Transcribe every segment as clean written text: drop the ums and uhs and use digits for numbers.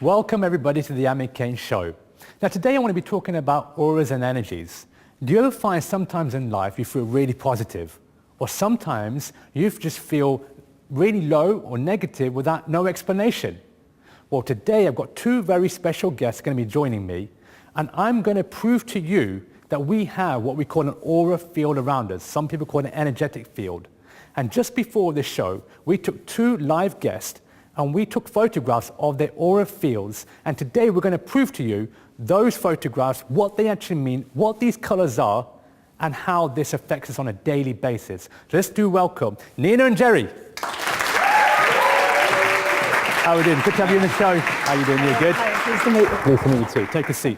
Welcome everybody to the Amit Kane Show. Now today I want to be talking about auras and energies. Do you ever find sometimes in life you feel really positive, or sometimes you just feel really low or negative without no explanation? Well, today I've got two very special guests going to be joining me, and I'm going to prove to you that we have what we call an aura field around us. Some people call it an energetic field. And just before this show, we took two live guests and we took photographs of their aura fields. And today we're going to prove to you those photographs, what they actually mean, what these colors are, and how this affects us on a daily basis. So let's do welcome Nina and Jerry. How are we doing? Good to have you in the show. How are you doing? You good? Hi, pleased to meet you. Pleased to meet you too. Take a seat.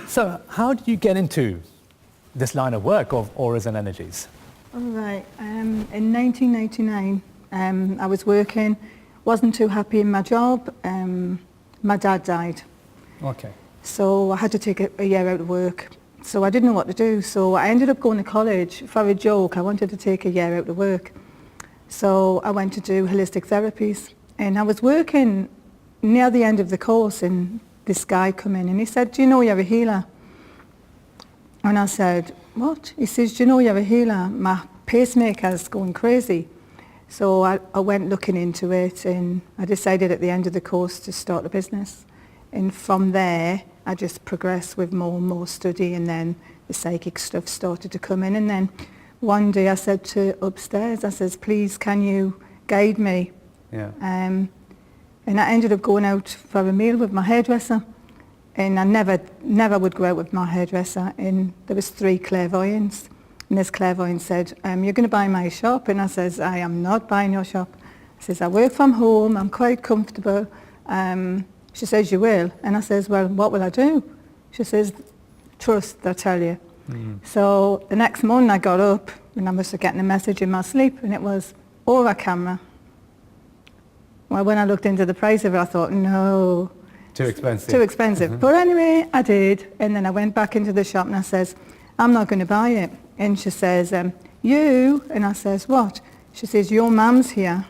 So how did you get into this line of work of auras and energies? All right. In 1999, I was working, wasn't too happy in my job. My dad died. Okay. So I had to take a year out of work. So I didn't know what to do. So I ended up going to college. For a joke, I wanted to take a year out of work. So I went to do holistic therapies. And I was working near the end of the course, and this guy come in and he said, "Do you know you're a healer?" And I said, "What?" He says, "Do you know you're a healer? My pacemaker's going crazy." So I went looking into it, and I decided at the end of the course to start a business. And from there, I just progressed with more and more study, and then the psychic stuff started to come in. And then one day I said to upstairs, I says, "Please, can you guide me?" Yeah. And I ended up going out for a meal with my hairdresser. And I never would go out with my hairdresser. And there was 3 clairvoyants. And this clairvoyant said, "You're going to buy my shop?" And I says, "I am not buying your shop." I says, "I work from home. I'm quite comfortable." She says, "You will?" And I says, "Well, what will I do?" She says, "Trust, I tell you." So the next morning I got up and I must have gotten a message in my sleep, and it was aura camera. Well, when I looked into the price of it, I thought, no. Too expensive. Too expensive. But anyway, I did. And then I went back into the shop and I says, "I'm not going to buy it." And she says, "You?" And I says, "What?" She says, "Your mum's here."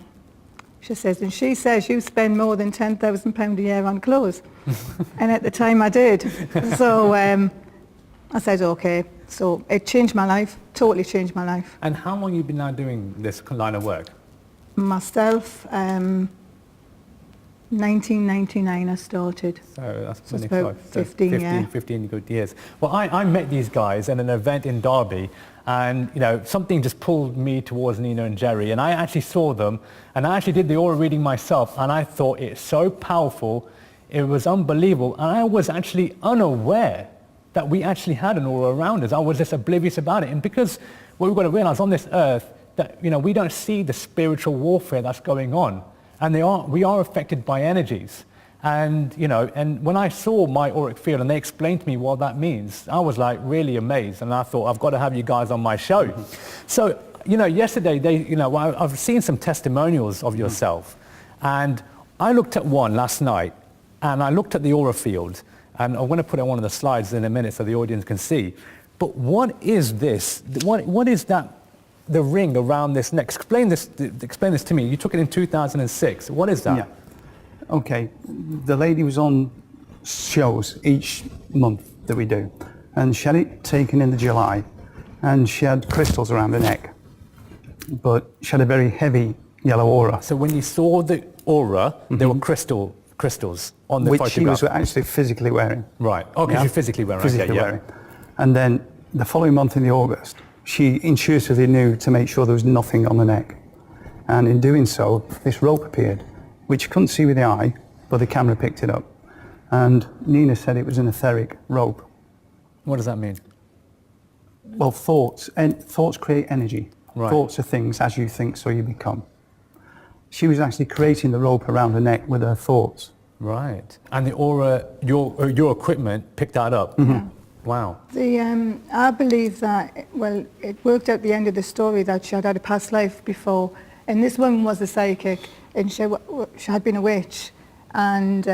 She says, "And she says you spend more than £10,000 a year on clothes." And at the time I did. So I said, okay. So it changed my life, totally changed my life. And how long have you been now doing this line of work? Myself, 1999 I started. So that's So it's about 15 good years. Well, I met these guys at an event in Derby, and something just pulled me towards Nina and Jerry, and I actually saw them, and I actually did the aura reading myself, and I thought it's so powerful, it was unbelievable, and I was actually unaware that we actually had an aura around us. I was just oblivious about it, and because what we've got to realize on this earth, that we don't see the spiritual warfare that's going on, and we are affected by energies. And and when I saw my auric field and they explained to me what that means, I was like really amazed, and I thought I've got to have you guys on my show. So yesterday I've seen some testimonials of yourself, and I looked at one last night, and I looked at the aura field, and I'm going to put it on one of the slides in a minute so the audience can see. But what is this? What is that? The ring around this neck. Explain this to me. You took it in 2006. What is that? Yeah. Okay. The lady was on shows each month that we do, and she had it taken in the July, and she had crystals around her neck, but she had a very heavy yellow aura. So when you saw the aura, there were crystals on the which photograph. she was actually physically wearing. Right. Okay. Yeah? You're physically wearing. Physically okay, wearing. And then the following month in August, she intuitively knew to make sure there was nothing on the neck. And in doing so, this rope appeared, which you couldn't see with the eye, but the camera picked it up. And Nina said it was an etheric rope. What does that mean? Well, thoughts create energy. Right. Thoughts are things, as you think, so you become. She was actually creating the rope around her neck with her thoughts. Right. And the aura, your equipment picked that up. Yeah. Wow. I believe that, well, it worked out the end of the story that she had had a past life before, and this woman was a psychic, and she had been a witch, and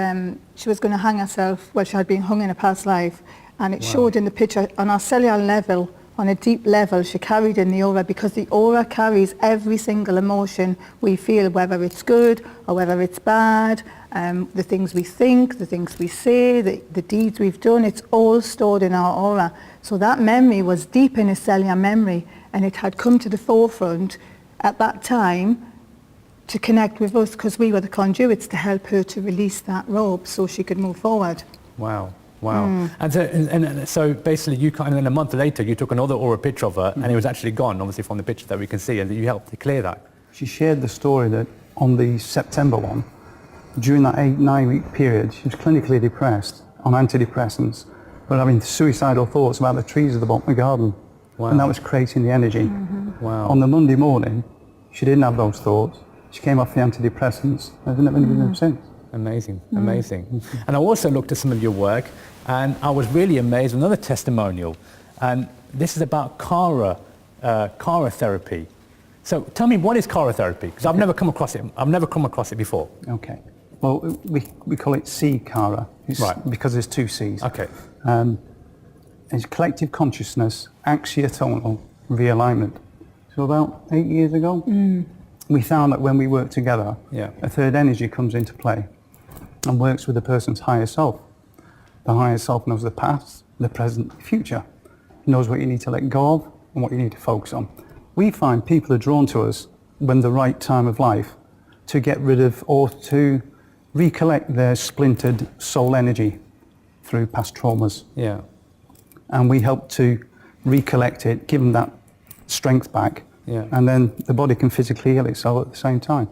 she was going to hang herself. Well, she had been hung in a past life, and it showed in the picture on our cellular level on a deep level, she carried in the aura, because the aura carries every single emotion we feel, whether it's good or whether it's bad, the things we think, the things we say, the deeds we've done, it's all stored in our aura. So that memory was deep in a cellular memory, and it had come to the forefront at that time to connect with us, because we were the conduits to help her to release that rope so she could move forward. Wow. Wow. And so basically you and then a month later you took another aura picture of her, and it was actually gone, obviously, from the picture that we can see, and you helped to clear that. She shared the story that on the September one, during that 8-9 week period, she was clinically depressed on antidepressants, but having suicidal thoughts about the trees at the bottom of the garden. Wow. And that was creating the energy. Wow. On the Monday morning, she didn't have those thoughts. She came off the antidepressants. I've never been them since. Amazing, amazing. And I also looked at some of your work, and I was really amazed with another testimonial. And this is about C-CARA, C-CARA therapy. So tell me, what is C-CARA therapy? Because I've never come across it. I've never come across it before. Okay. Well, we call it C-CARA, Right. because there's two C's. Okay. It's collective consciousness, axiotonal realignment. So about 8 years ago, we found that when we work together, Yeah. a third energy comes into play and works with the person's higher self. The higher self knows the past, the present, the future. It knows what you need to let go of and what you need to focus on. We find people are drawn to us when the right time of life to get rid of or to recollect their splintered soul energy through past traumas. Yeah. And we help to recollect it, give them that strength back, Yeah. and then the body can physically heal itself at the same time.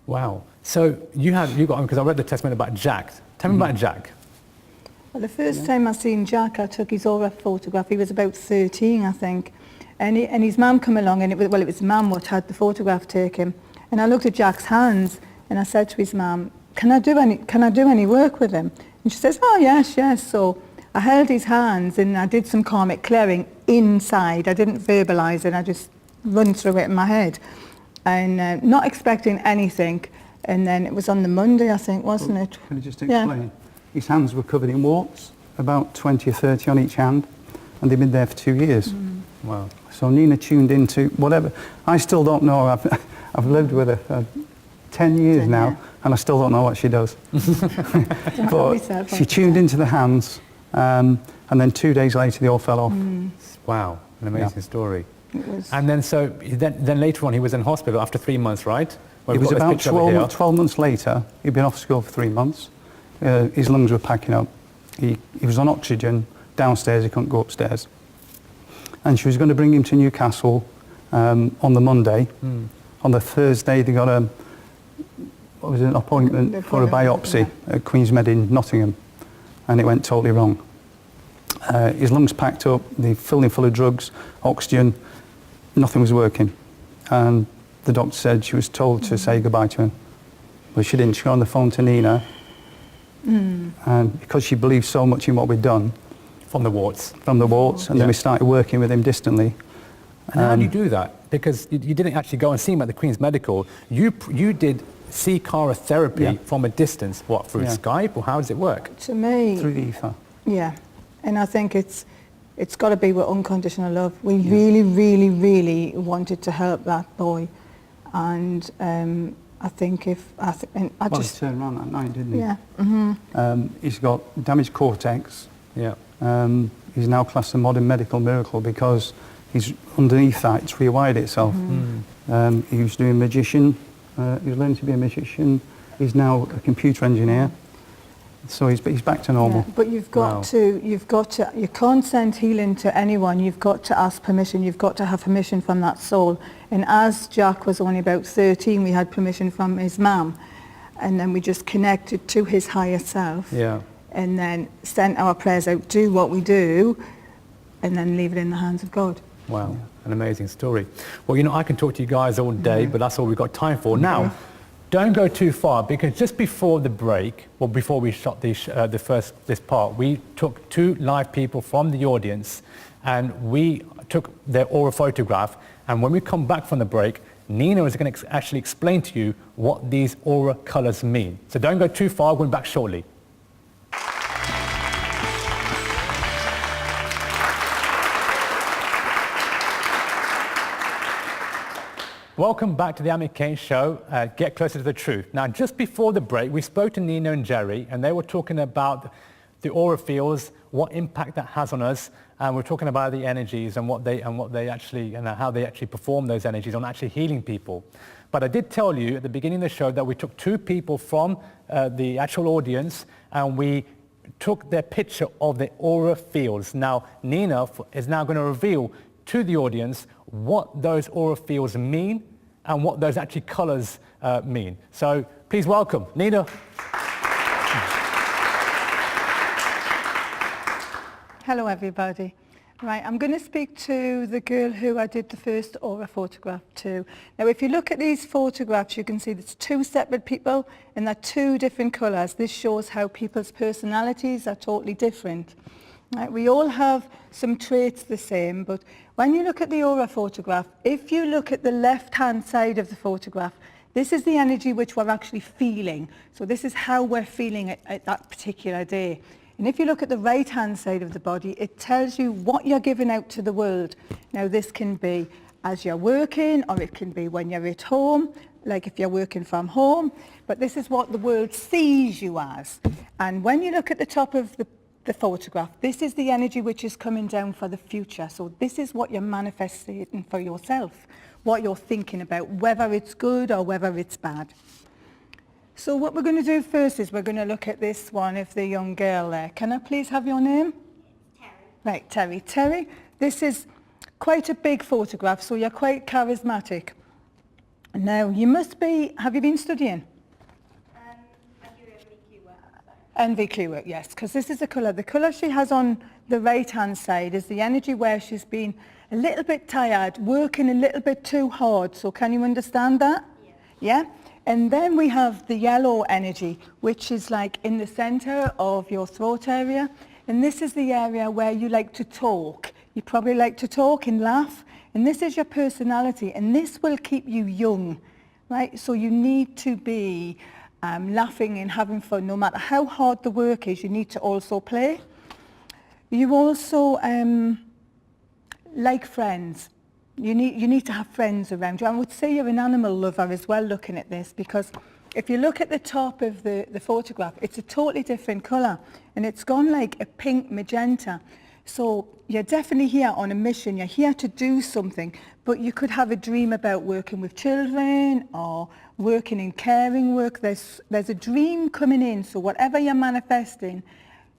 Wow. So you got, because I read the testimony about Jack. Tell me about Jack. Well, the first time I seen Jack, I took his aura photograph. He was about 13, I think. And his mum come along, and it was his mum what had the photograph taken. And I looked at Jack's hands, and I said to his mum, can I do any work with him? And she says, oh, yes. So I held his hands, and I did some karmic clearing inside. I didn't verbalise it, I just run through it in my head. And not expecting anything. And then it was on the Monday, I think, wasn't it? Can I just explain? His hands were covered in warts, about 20 or 30 on each hand, and they've been there for 2 years. Wow. So Nina tuned into whatever. I still don't know. I've lived with her for 10 years now, yeah. and I still don't know what she does. But she tuned into the hands, and then 2 days later they all fell off. Wow. An amazing story. It was. And then then later on he was in hospital after 3 months, right? Well, It was we've got about this picture over here. 12 months later. He'd been off school for 3 months. His lungs were packing up. He was on oxygen downstairs. He couldn't go upstairs. And she was going to bring him to Newcastle on the Monday. On the Thursday, they got an appointment for a biopsy at Queen's Med in Nottingham, and it went totally wrong. His lungs packed up. They filled him full of drugs, oxygen. Nothing was working, and the doctor said she was told to say goodbye to him, but she didn't. She got on the phone to Nina, and because she believed so much in what we'd done, From the warts. and then we started working with him distantly. And how do you do that? Because you didn't actually go and see him at the Queen's Medical. You did C-CARA therapy from a distance. What, through Skype, or how does it work? To me, Through the ether. yeah, and I think it's got to be with unconditional love. We really, really, really wanted to help that boy, and I think he Turned around that night, didn't he? Yeah. He's got damaged cortex. Yeah. He's now classed a modern medical miracle because he's underneath that, it's rewired itself. He was doing magician. He was learning to be a magician. He's now a computer engineer. So he's back to normal. Yeah, but you can't send healing to anyone. You've got to ask permission. You've got to have permission from that soul. And as Jack was only about 13, we had permission from his mum, and then we just connected to his higher self. Yeah. And then sent our prayers out, do what we do, and then leave it in the hands of God. Wow, an amazing story. Well, I can talk to you guys all day, but that's all we've got time for. Now, don't go too far, because just before the break, well, before we shot this part, we took 2 live people from the audience, and we took their aura photograph. And when we come back from the break, Nina is going to actually explain to you what these aura colors mean. So don't go too far. We'll be back shortly. Welcome back to the Amit Kane Show, Get Closer to the Truth. Now, just before the break, we spoke to Nina and Jerry, and they were talking about the aura fields, what impact that has on us, and we're talking about the energies and what they actually, and how they actually perform those energies on actually healing people. But I did tell you at the beginning of the show that we took 2 people from the actual audience, and we took their picture of the aura fields. Now, Nina is now going to reveal to the audience what those aura fields mean and what those actually colors mean. So please welcome Nina. Hello everybody. Right, I'm going to speak to the girl who I did the first aura photograph to. Now if you look at these photographs you can see there's 2 separate people and they're 2 different colours. This shows how people's personalities are totally different. Right, we all have some traits the same, but when you look at the aura photograph, if you look at the left-hand side of the photograph, this is the energy which we're actually feeling. So this is how we're feeling at that particular day. And if you look at the right-hand side of the body, it tells you what you're giving out to the world. Now this can be as you're working, or it can be when you're at home, like if you're working from home, but this is what the world sees you as. And when you look at the top of the photograph, this is the energy which is coming down for the future. So this is what you're manifesting for yourself, what you're thinking about, whether it's good or whether it's bad. So what we're going to do first is we're going to look at this one of the young girl there. Can I please have your name? Terry. Right, Terry. Terry, this is quite a big photograph, so you're quite charismatic. Now, you must be, have you been studying? I do NVQ work. NVQ work, yes, because this is the colour. The colour she has on the right-hand side is the energy where she's been a little bit tired, working a little bit too hard. So can you understand that? Yeah. Yeah? And then we have the yellow energy, which is like in the centre of your throat area. And this is the area where you like to talk. You probably like to talk and laugh. And this is your personality. And this will keep you young, right? So you need to be laughing and having fun. No matter how hard the work is, you need to also play. You also like friends. You need to have friends around you. I would say you're an animal lover as well looking at this, because if you look at the top of the photograph, it's a totally different colour and it's gone like a pink magenta. So you're definitely here on a mission. You're here to do something, but you could have a dream about working with children or working in caring work. There's a dream coming in. So whatever you're manifesting,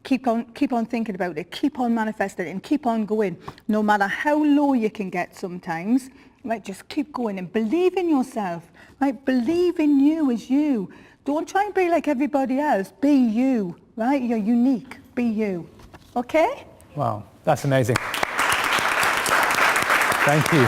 keep on thinking about it, keep on manifesting it and keep on going. No matter how low you can get sometimes, right, just keep going and believe in yourself, right? Believe in you as you. Don't try and be like everybody else. Be you, right? You're unique. Be you. Okay? Wow, that's amazing. Thank you.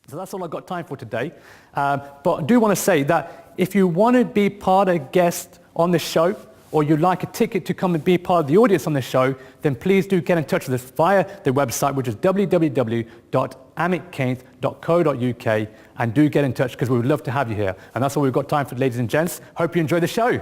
So that's all I've got time for today. But I do want to say that if you want to be part of a guest on the show, or you'd like a ticket to come and be part of the audience on the show, then please do get in touch with us via the website, which is www.amitkeynes.co.uk, and do get in touch because we would love to have you here. And that's all we've got time for, ladies and gents. Hope you enjoy the show.